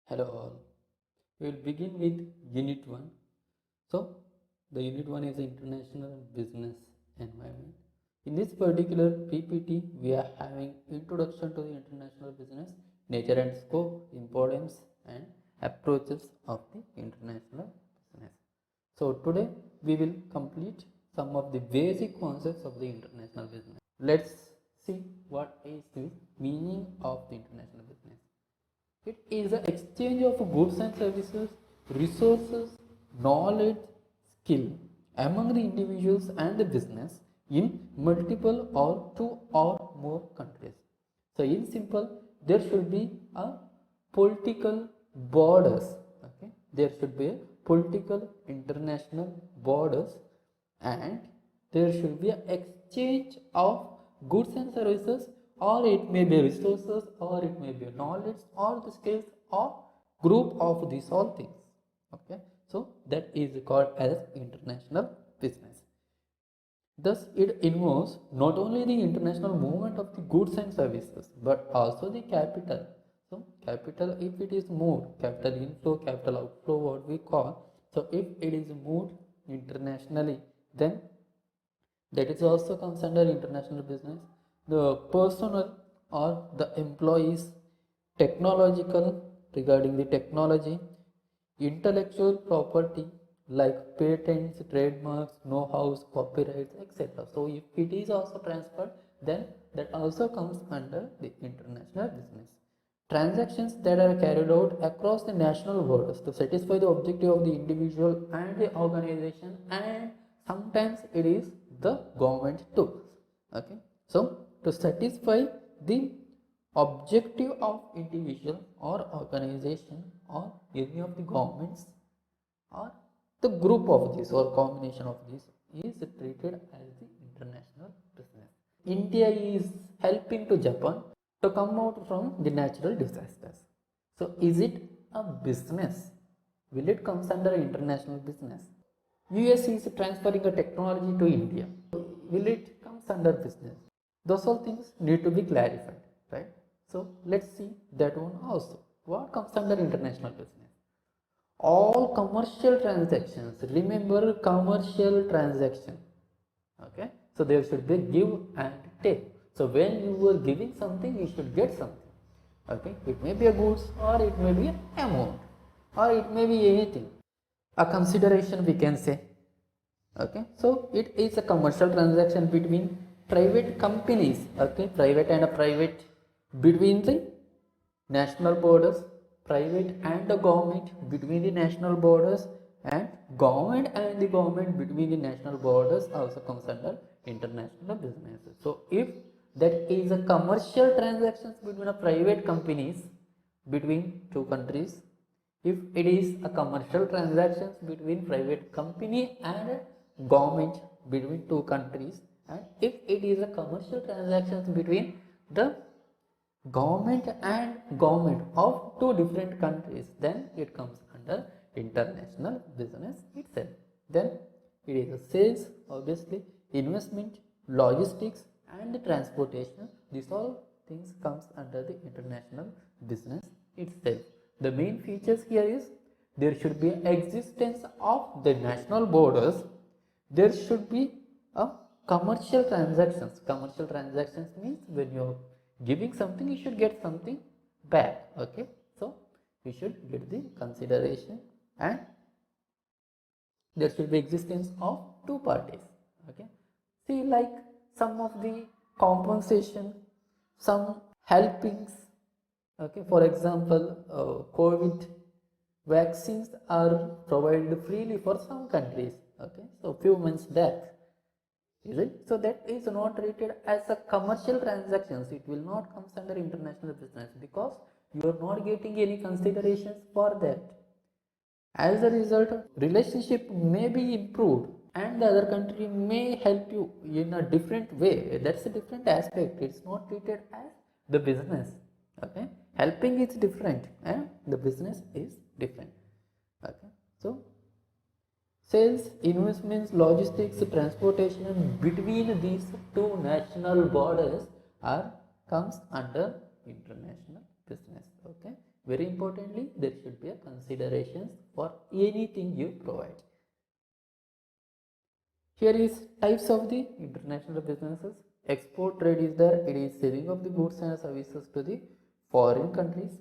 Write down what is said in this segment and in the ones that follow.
Hello all. We will begin with Unit 1. So, the Unit 1 is International Business Environment. In this particular PPT, we are having Introduction to the International Business, Nature and Scope, Importance and Approaches of the International Business. So, today we will complete some of the basic concepts of the international business. Let's see what is the meaning of the international business. It is an exchange of goods and services, resources, knowledge, skill among the individuals and the business in multiple or two or more countries. So, in simple, there should be a political borders. Okay, there should be a political international borders, and there should be an exchange of goods and services, or it may be resources, or it may be knowledge, or the skills, or group of these all things. Okay, so that is called as international business. Thus, it involves not only the international movement of the goods and services, but also the capital. So, capital, if it is moved, capital inflow, capital outflow, what we call. So, if it is moved internationally, then that is also comes under international business. The personnel or the employees, technological, regarding the technology, intellectual property like patents, trademarks, know-hows, copyrights, etc. So, if it is also transferred, then that also comes under the international business. Transactions that are carried out across the national borders to satisfy the objective of the individual and the organization, and sometimes it is the government too. Okay, so to satisfy the objective of individual or organization or any of the governments or the group of this or combination of this is treated as the international business. India is helping to Japan to come out from the natural disasters. So is it a business? Will it comes under international business? US is transferring a technology to India. Will it comes under business? Those all things need to be clarified, right? So let's see that one also. What comes under international business? All commercial transactions. Remember, commercial transaction. Okay, so there should be give and take. So when you are giving something, you should get something. Okay, it may be a goods, or it may be an amount, or it may be anything, a consideration we can say. Okay, so it is a commercial transaction between private companies. Okay, private and a private, between the national borders, private and the government between the national borders, and government and the government between the national borders also comes under international business. So if that is a commercial transactions between a private companies between two countries, if it is a commercial transactions between private company and government between two countries, and if it is a commercial transactions between the government and government of two different countries, then it comes under international business itself. Then it is a sales, obviously, investment, logistics and the transportation. These all things comes under the international business itself. The main features here is there should be existence of the national borders. There should be a commercial transactions. Commercial transactions means when you're giving something, you should get something back. Okay, so you should get the consideration, and there should be existence of two parties. Okay, see, like some of the compensation, some helpings. Okay, for example, COVID vaccines are provided freely for some countries. Okay, so few months back, is it? So that is not treated as a commercial transactions. It will not come under international business because you are not getting any considerations for that. As a result, relationship may be improved and the other country may help you in a different way. That's a different aspect. It's not treated as the business. Okay, helping is different and the business is different. Okay, so sales, investments, logistics, transportation between these two national borders are comes under international business. Okay, very importantly, there should be a considerations for anything you provide. Here is types of the international businesses. Export trade is there. It is selling of the goods and services to the foreign countries.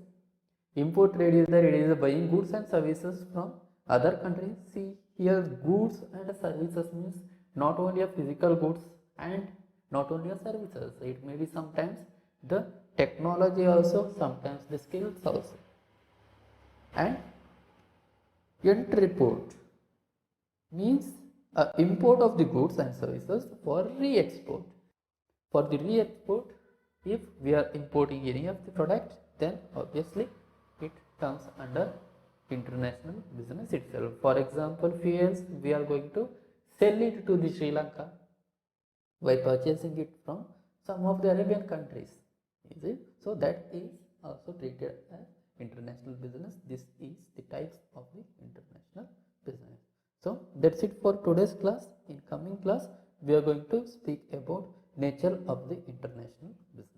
Import trade is there. It is buying goods and services from other countries. See here, goods and services means not only a physical goods and not only a services. It may be sometimes the technology also, sometimes the skills also. And entry port means import of the goods and services for re-export. For the re-export, if we are importing any of the product, then obviously it comes under international business itself. For example, fuels, we are going to sell it to the Sri Lanka by purchasing it from some of the Arabian countries. Is it? So that is also treated as international business. This is the types of the international business. So that's it for today's class. In coming class, we are going to speak about nature of the international business.